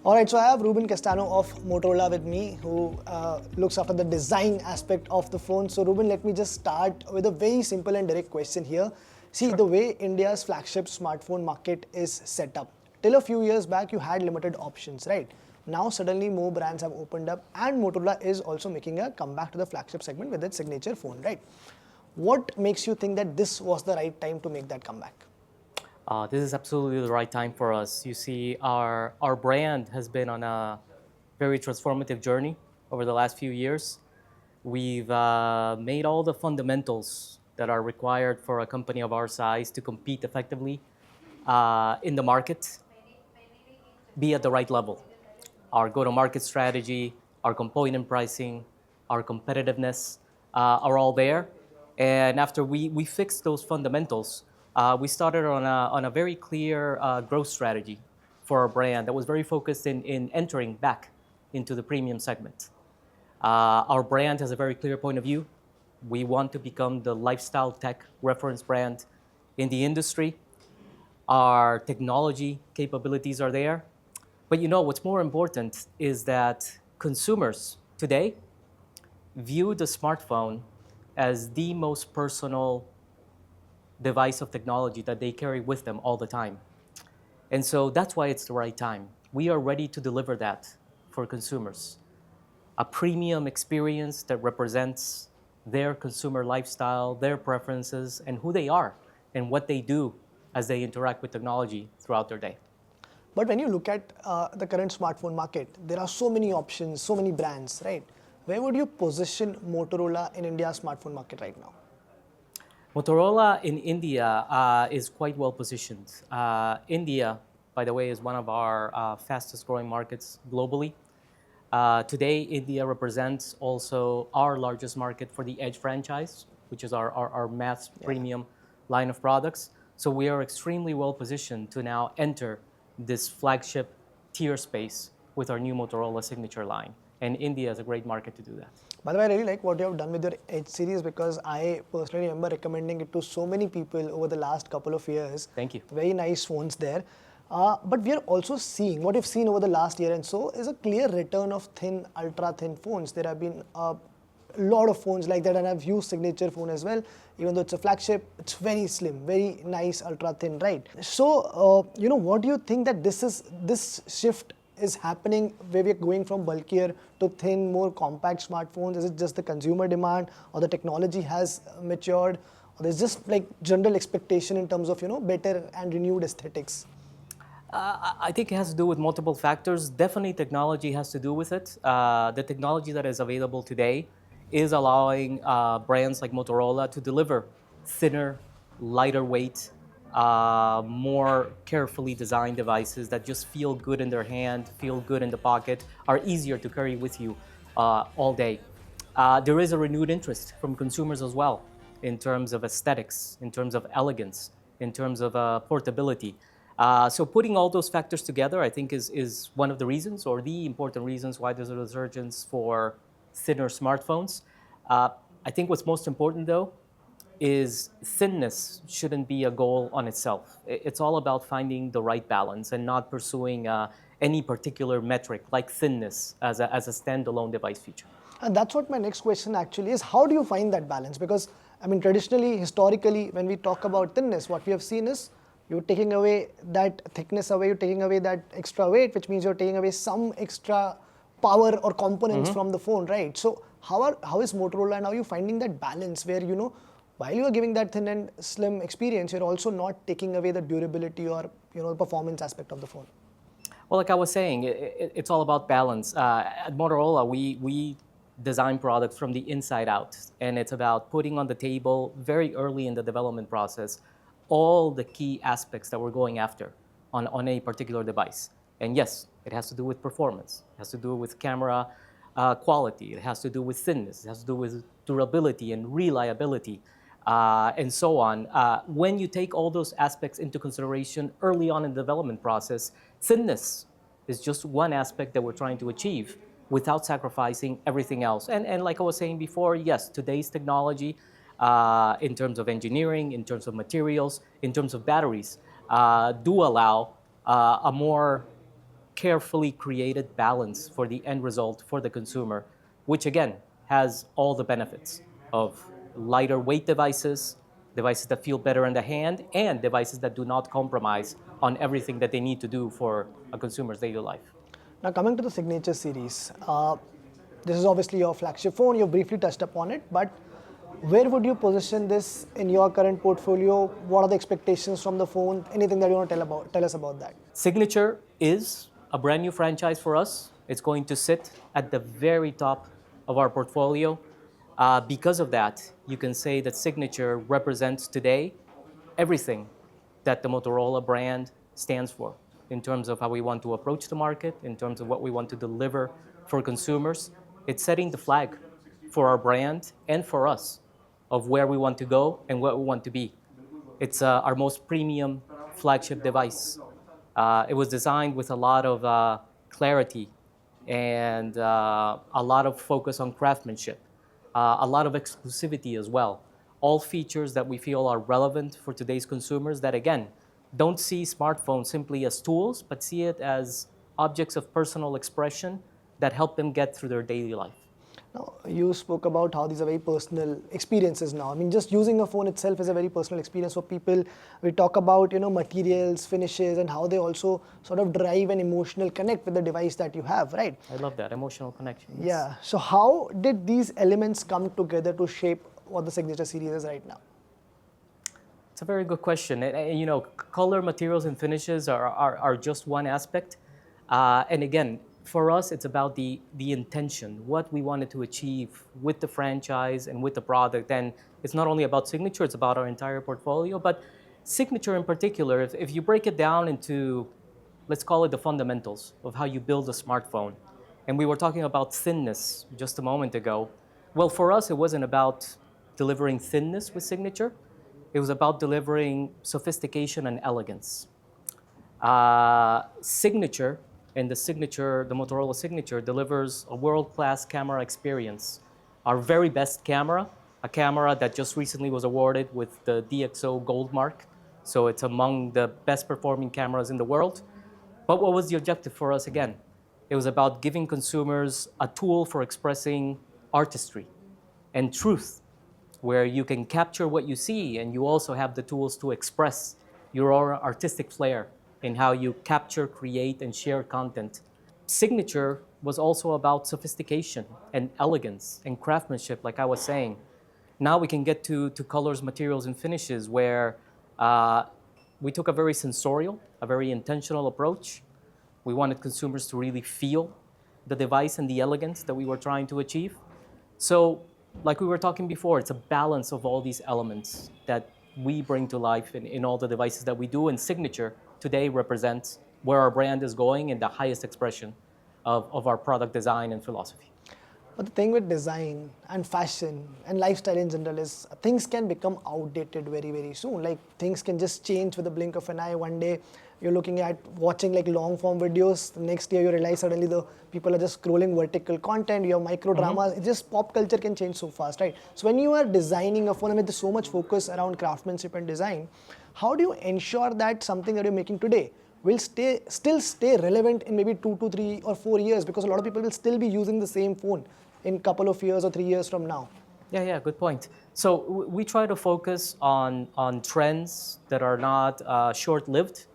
All right, so I have Ruben Castano of Motorola with me, who looks after the design aspect of the phone. So, Ruben, let me just start with a very simple and direct question here. See, the way India's flagship smartphone market is set up, till a few years back, you had limited options, right? Now, suddenly, more brands have opened up, and Motorola is also making a comeback to the flagship segment with its signature phone, right? What makes you think that this was the right time to make that comeback? This is absolutely the right time for us. You see, our brand has been on a very transformative journey over the last few years. We've made all the fundamentals that are required for a company of our size to compete effectively in the market, be at the right level. Our go-to-market strategy, our component pricing, our competitiveness are all there. And after we fixed those fundamentals, we started on a very clear growth strategy for our brand that was very focused in entering back into the premium segment. Our brand has a very clear point of view. We want to become the lifestyle tech reference brand in the industry. Our technology capabilities are there. But you know, what's more important is that consumers today view the smartphone as the most personal device of technology that they carry with them all the time. And so that's why it's the right time. We are ready to deliver that for consumers. A premium experience that represents their consumer lifestyle, their preferences, and who they are and what they do as they interact with technology throughout their day. But when you look at the current smartphone market, there are so many options, so many brands, right? Where would you position Motorola in India's smartphone market right now? Motorola in India is quite well positioned. India, by the way, is one of our fastest growing markets globally. Today, India represents also our largest market for the Edge franchise, which is our mass premium line of products. So we are extremely well positioned to now enter this flagship tier space with our new Motorola Signature line. And India is a great market to do that. By the way, I really like what you have done with your Edge series because I personally remember recommending it to so many people over the last couple of years. Thank you. Very nice phones there. But we are also seeing, what we've seen over the last year and so, is a clear return of thin, ultra thin phones. There have been a lot of phones like that, and I've used Signature phone as well. Even though it's a flagship, it's very slim, very nice, ultra thin, right? So, what do you think that this shift is happening where we're going from bulkier to thin, more compact smartphones? Is it just the consumer demand, or the technology has matured, or there's just like general expectation in terms of better and renewed aesthetics? I think it has to do with multiple factors. Definitely technology has to do with it. The technology that is available today is allowing brands like Motorola to deliver thinner, lighter weight, more carefully designed devices that just feel good in their hand, feel good in the pocket, are easier to carry with you all day. There is a renewed interest from consumers as well in terms of aesthetics, in terms of elegance, in terms of portability. So putting all those factors together, I think, is one of the reasons, or the important reasons, why there's a resurgence for thinner smartphones. I think what's most important, though, is thinness shouldn't be a goal on itself. It's all about finding the right balance and not pursuing any particular metric like thinness as a standalone device feature. And that's what my next question actually is. How do you find that balance? Because, I mean, traditionally, historically, when we talk about thinness, what we have seen is you're taking away that thickness away, you're taking away that extra weight, which means you're taking away some extra power or components from the phone, right? So how is Motorola, and how are you finding that balance where, while you are giving that thin and slim experience, you're also not taking away the durability or, the performance aspect of the phone? Well, like I was saying, it's all about balance. At Motorola, we design products from the inside out, and it's about putting on the table very early in the development process all the key aspects that we're going after on a particular device. And yes, it has to do with performance. It has to do with camera quality. It has to do with thinness. It has to do with durability and reliability, and so on. When you take all those aspects into consideration early on in the development process, thinness is just one aspect that we're trying to achieve without sacrificing everything else. And like I was saying before, yes, today's technology, in terms of engineering, in terms of materials, in terms of batteries, do allow a more carefully created balance for the end result for the consumer, which again has all the benefits of lighter weight devices, devices that feel better in the hand, and devices that do not compromise on everything that they need to do for a consumer's daily life. Now coming to the Signature series, this is obviously your flagship phone. You briefly touched upon it, but where would you position this in your current portfolio? What are the expectations from the phone? Anything that you want to tell us about that? Signature is a brand new franchise for us. It's going to sit at the very top of our portfolio. Because of that, you can say that Signature represents today everything that the Motorola brand stands for in terms of how we want to approach the market, in terms of what we want to deliver for consumers. It's setting the flag for our brand and for us of where we want to go and what we want to be. It's our most premium flagship device. It was designed with a lot of clarity and a lot of focus on craftsmanship, a lot of exclusivity as well. All features that we feel are relevant for today's consumers that, again, don't see smartphones simply as tools, but see it as objects of personal expression that help them get through their daily life. Now, you spoke about how these are very personal experiences now. I mean, just using a phone itself is a very personal experience for people. We talk about, materials, finishes, and how they also sort of drive an emotional connect with the device that you have, right? I love that, emotional connection. Yes. Yeah. So how did these elements come together to shape what the Signature series is right now? It's a very good question. Color, materials, and finishes are just one aspect. And again, for us, it's about the intention, what we wanted to achieve with the franchise and with the product. And it's not only about Signature, it's about our entire portfolio. But Signature in particular, if you break it down into, let's call it the fundamentals of how you build a smartphone. And we were talking about thinness just a moment ago. Well, for us, it wasn't about delivering thinness with Signature. It was about delivering sophistication and elegance. Signature, and the Motorola Signature, delivers a world-class camera experience. Our very best camera, a camera that just recently was awarded with the DxO Gold Mark, so it's among the best performing cameras in the world. But what was the objective for us again? It was about giving consumers a tool for expressing artistry and truth, where you can capture what you see and you also have the tools to express your own artistic flair in how you capture, create, and share content. Signature was also about sophistication and elegance and craftsmanship, like I was saying. Now we can get to colors, materials, and finishes where we took a very sensorial, a very intentional approach. We wanted consumers to really feel the device and the elegance that we were trying to achieve. So, like we were talking before, it's a balance of all these elements that we bring to life in all the devices that we do, and Signature today represents where our brand is going and the highest expression of our product design and philosophy. But the thing with design and fashion and lifestyle in general is things can become outdated very, very soon. Like things can just change with the blink of an eye. One day you're looking at watching like long form videos. The next year you realize suddenly the people are just scrolling vertical content. You have micro dramas. It's just pop culture can change so fast, right? So when you are designing a phone, I mean, there's so much focus around craftsmanship and design. How do you ensure that something that you're making today will still stay relevant in maybe 2 to 3 or 4 years? Because a lot of people will still be using the same phone in a couple of years or 3 years from now. Yeah, good point. So we try to focus on trends that are not short-lived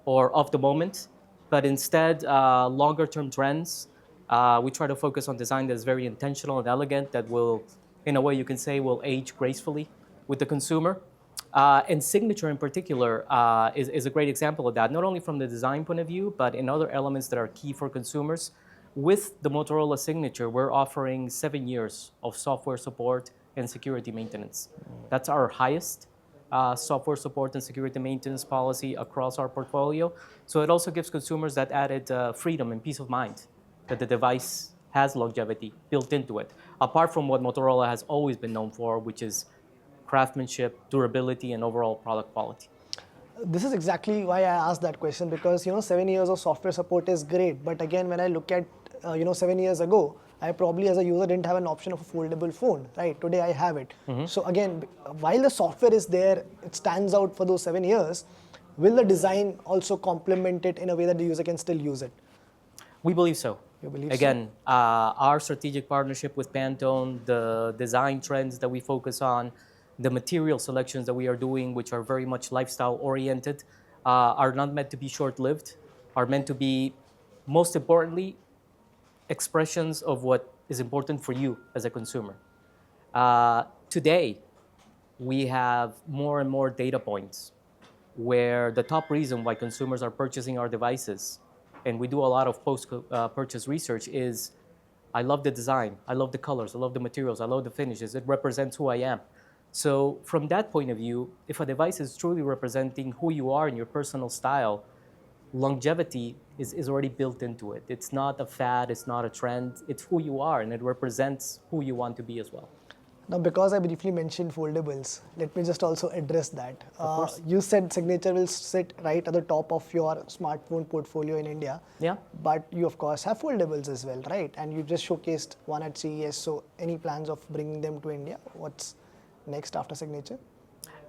or of the moment, but instead longer-term trends. We try to focus on design that is very intentional and elegant, that will, in a way you can say, will age gracefully with the consumer. And Signature in particular is a great example of that, not only from the design point of view, but in other elements that are key for consumers. With the Motorola Signature, we're offering 7 years of software support and security maintenance. That's our highest software support and security maintenance policy across our portfolio. So it also gives consumers that added freedom and peace of mind that the device has longevity built into it, apart from what Motorola has always been known for, which is craftsmanship, durability, and overall product quality. This is exactly why I asked that question, because 7 years of software support is great, but again, when I look at 7 years ago, I probably as a user didn't have an option of a foldable phone, right? Today I have it. So again, while the software is there, it stands out for those 7 years. Will the design also complement it in a way that the user can still use it? We believe so. You believe so? Again, our strategic partnership with Pantone, the design trends that we focus on, the material selections that we are doing, which are very much lifestyle oriented, are not meant to be short lived, are meant to be, most importantly, expressions of what is important for you as a consumer. Today, we have more and more data points where the top reason why consumers are purchasing our devices, and we do a lot of post-purchase research, is I love the design, I love the colors, I love the materials, I love the finishes, it represents who I am. So from that point of view, if a device is truly representing who you are and your personal style, longevity is already built into it. It's not a fad, it's not a trend, it's who you are and it represents who you want to be as well. Now, because I briefly mentioned foldables, let me just also address that. Of course. You said Signature will sit right at the top of your smartphone portfolio in India. Yeah. But you, of course, have foldables as well, right? And you just showcased one at CES. So, any plans of bringing them to India? What's next after Signature?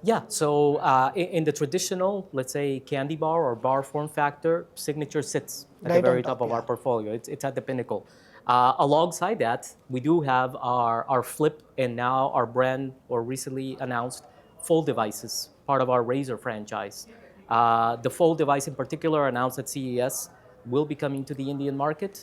Yeah, so in the traditional, let's say, candy bar or bar form factor, Signature sits at Right the on very top, top of our yeah. portfolio. It's at the pinnacle. Alongside that, we do have our Flip and now our brand or recently announced Fold devices, part of our Razer franchise. The Fold device in particular, announced at CES, will be coming to the Indian market,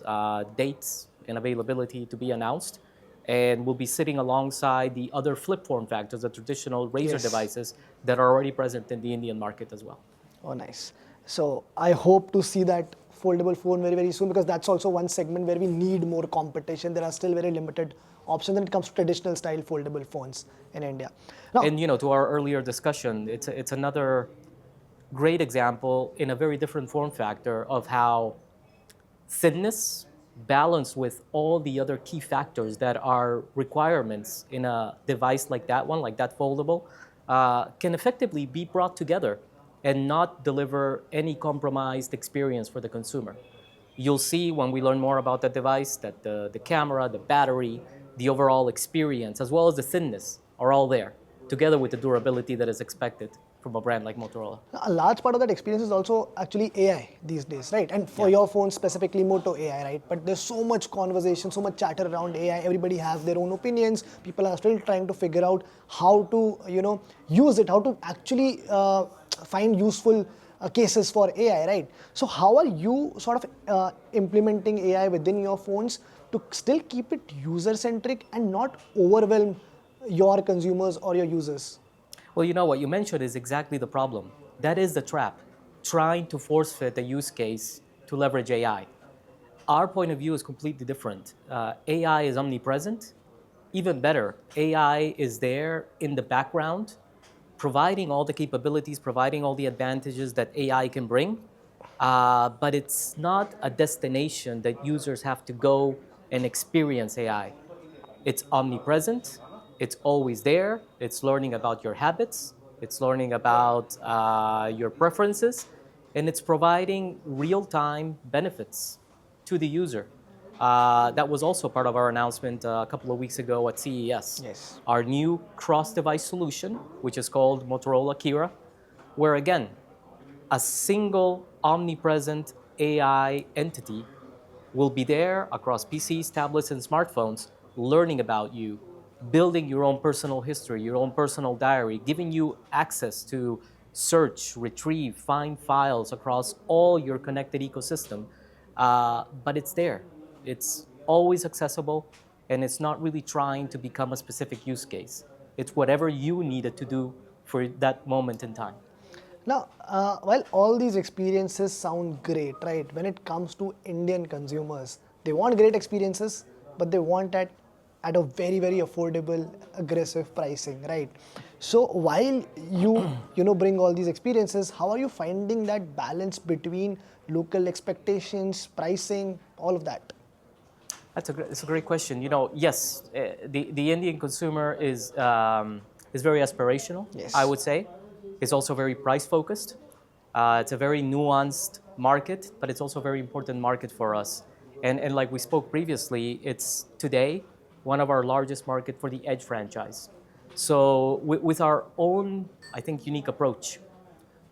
dates and availability to be announced, and will be sitting alongside the other Flip form factors, the traditional Razer Yes. devices that are already present in the Indian market as well. Oh, nice. So I hope to see that foldable phone very, very soon, because that's also one segment where we need more competition. There are still very limited options when it comes to traditional style foldable phones in India. Now, And to our earlier discussion, it's another great example in a very different form factor of how thinness balanced with all the other key factors that are requirements in a device like that one, like that foldable, can effectively be brought together and not deliver any compromised experience for the consumer. You'll see when we learn more about the device that the camera, the battery, the overall experience, as well as the thinness are all there, together with the durability that is expected from a brand like Motorola. a large part of that experience is also actually AI these days, right? And for Yeah. your phone specifically, Moto AI, right? But there's so much conversation, so much chatter around AI. Everybody has their own opinions. People are still trying to figure out how to, use it, how to actually find useful cases for AI, right? So how are you sort of implementing AI within your phones to still keep it user-centric and not overwhelm your consumers or your users? Well, what you mentioned is exactly the problem. That is the trap, trying to force fit a use case to leverage AI. Our point of view is completely different. AI is omnipresent. Even better, AI is there in the background, providing all the capabilities, providing all the advantages that AI can bring, but it's not a destination that users have to go and experience AI. It's omnipresent, it's always there, it's learning about your habits, it's learning about your preferences, and it's providing real-time benefits to the user. That was also part of our announcement a couple of weeks ago at CES. Yes. Our new cross-device solution, which is called Motorola Kira, where again, a single omnipresent AI entity will be there across PCs, tablets, and smartphones, learning about you, building your own personal history, your own personal diary, giving you access to search, retrieve, find files across all your connected ecosystem. But it's there. It's always accessible, and it's not really trying to become a specific use case. It's whatever you needed to do for that moment in time. Now, while all these experiences sound great, right? When it comes to Indian consumers, they want great experiences, but they want at a very, very affordable, aggressive pricing, right? So while you bring all these experiences, how are you finding that balance between local expectations, pricing, all of that? It's a great question. Yes, the Indian consumer is very aspirational. Yes. I would say, it's also very price focused. It's a very nuanced market, but it's also a very important market for us. And like we spoke previously, it's today one of our largest market for the Edge franchise. So with our own, I think, unique approach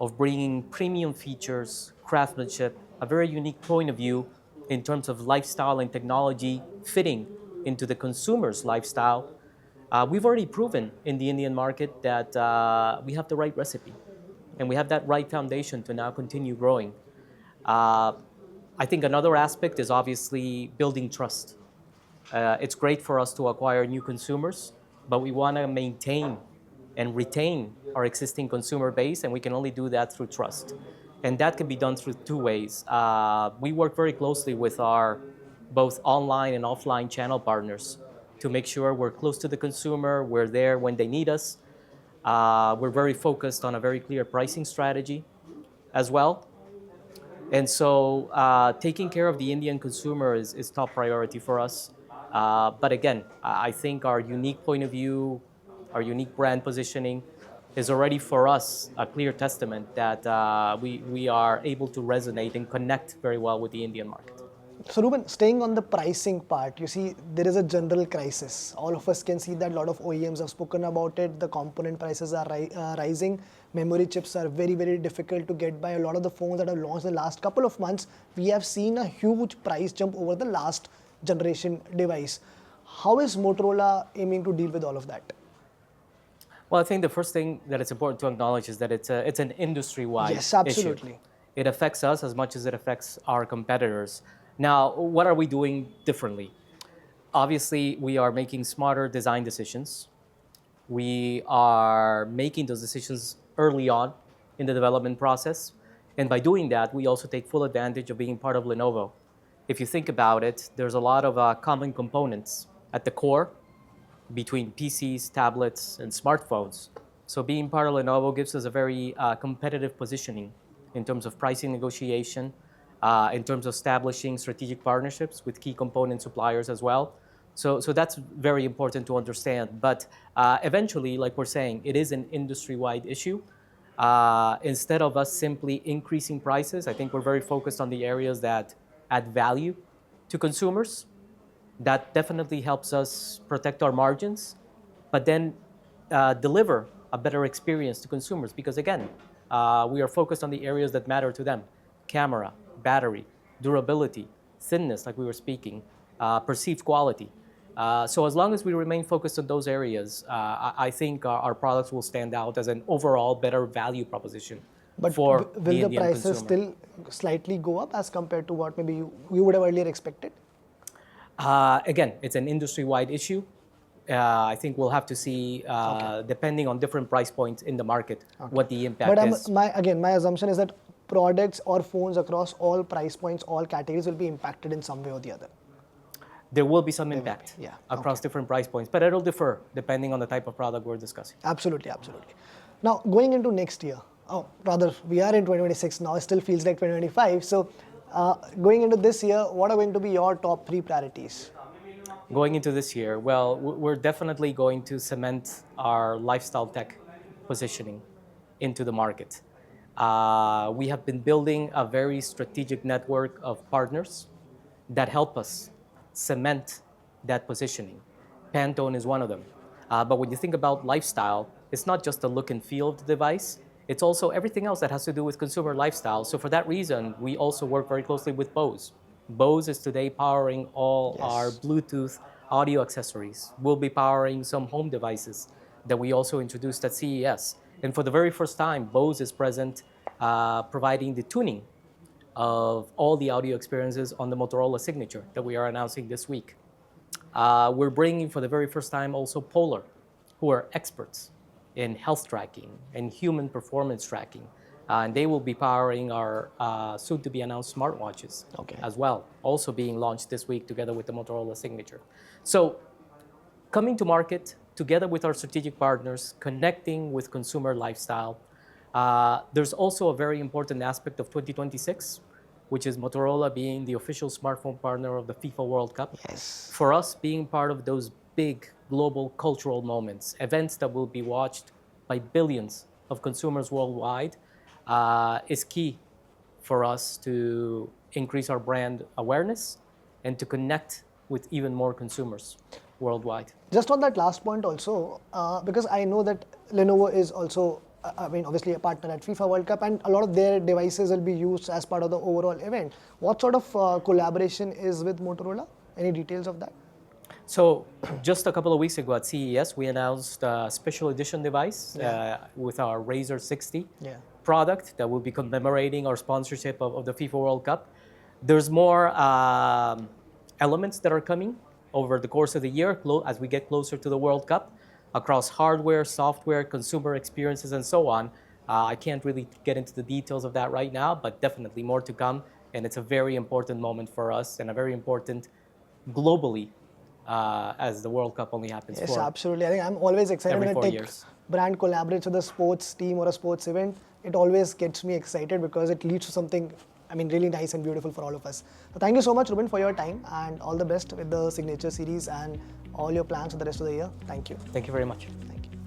of bringing premium features, craftsmanship, a very unique point of view, in terms of lifestyle and technology fitting into the consumer's lifestyle, we've already proven in the Indian market that we have the right recipe and we have that right foundation to now continue growing. Uh, I think another aspect is obviously building trust. It's great for us to acquire new consumers, but we want to maintain and retain our existing consumer base, and we can only do that through trust. And that can be done through two ways. We work very closely with our both online and offline channel partners to make sure we're close to the consumer, we're there when they need us. We're very focused on a very clear pricing strategy as well. And so taking care of the Indian consumer is top priority for us. But again, I think our unique point of view, our unique brand positioning is already for us a clear testament that we are able to resonate and connect very well with the Indian market. So Ruben, staying on the pricing part, you see there is a general crisis. All of us can see that a lot of OEMs have spoken about it. The component prices are rising. Memory chips are very, very difficult to get by. A lot of the phones that have launched in the last couple of months, we have seen a huge price jump over the last generation device. How is Motorola aiming to deal with all of that? Well, I think the first thing that it's important to acknowledge is that it's an industry-wide Yes, absolutely. issue. It affects us as much as it affects our competitors. Now, what are we doing differently? Obviously, we are making smarter design decisions. We are making those decisions early on in the development process. And by doing that, we also take full advantage of being part of Lenovo. If you think about it, there's a lot of common components at the core between PCs, tablets, and smartphones. So being part of Lenovo gives us a very competitive positioning in terms of pricing negotiation, in terms of establishing strategic partnerships with key component suppliers as well. So that's very important to understand. But eventually, like we're saying, it is an industry-wide issue. Instead of us simply increasing prices, I think we're very focused on the areas that add value to consumers. That definitely helps us protect our margins, but then deliver a better experience to consumers because, again, we are focused on the areas that matter to them: camera, battery, durability, thinness, like we were speaking, perceived quality. So as long as we remain focused on those areas, I think our products will stand out as an overall better value proposition But for will the the Indian prices consumer. still slightly go up as compared to what maybe you would have earlier expected? Again, it's an industry-wide issue. I think we'll have to see, depending on different price points in the market, what the impact But is. my assumption is that products or phones across all price points, all categories will be impacted in some way or the other. There will be some impact yeah, across different price points, but it'll differ depending on the type of product we're discussing. Absolutely, absolutely. Now, going into next year, oh, rather, we are in 2026 now, it still feels like 2025. So, going into this year, what are going to be your top 3 priorities? Going into this year, well, we're definitely going to cement our lifestyle tech positioning into the market. We have been building a very strategic network of partners that help us cement that positioning. Pantone is one of them. But when you think about lifestyle, it's not just the look and feel of the device, it's also everything else that has to do with consumer lifestyle. So for that reason, we also work very closely with Bose. Bose is today powering all our Bluetooth audio accessories. We'll be powering some home devices that we also introduced at CES. And for the very first time, Bose is present providing the tuning of all the audio experiences on the Motorola Signature that we are announcing this week. We're bringing for the very first time also Polar, who are experts in health tracking and human performance tracking. And they will be powering our soon-to-be announced smartwatches as well, also being launched this week together with the Motorola Signature. So coming to market together with our strategic partners, connecting with consumer lifestyle. There's also a very important aspect of 2026, which is Motorola being the official smartphone partner of the FIFA World Cup. Yes. For us, being part of those big global cultural moments, events that will be watched by billions of consumers worldwide, is key for us to increase our brand awareness and to connect with even more consumers worldwide. Just on that last point also, because I know that Lenovo is also I mean, obviously a partner at FIFA World Cup, and a lot of their devices will be used as part of the overall event. What sort of collaboration is with Motorola? Any details of that? So just a couple of weeks ago at CES, we announced a special edition device with our Razer 60 Yeah. product that will be commemorating our sponsorship of the FIFA World Cup. There's more elements that are coming over the course of the year as we get closer to the World Cup across hardware, software, consumer experiences, and so on. I can't really get into the details of that right now, but definitely more to come. And it's a very important moment for us and a very important globally as the World Cup only happens Yes, for absolutely. I think I'm always excited every when a 4 tech years. brand collaborates with a sports team or a sports event. It always gets me excited because it leads to something, I mean, really nice and beautiful for all of us. So thank you so much, Ruben, for your time, and all the best with the Signature series and all your plans for the rest of the year. Thank you. Thank you very much. Thank you.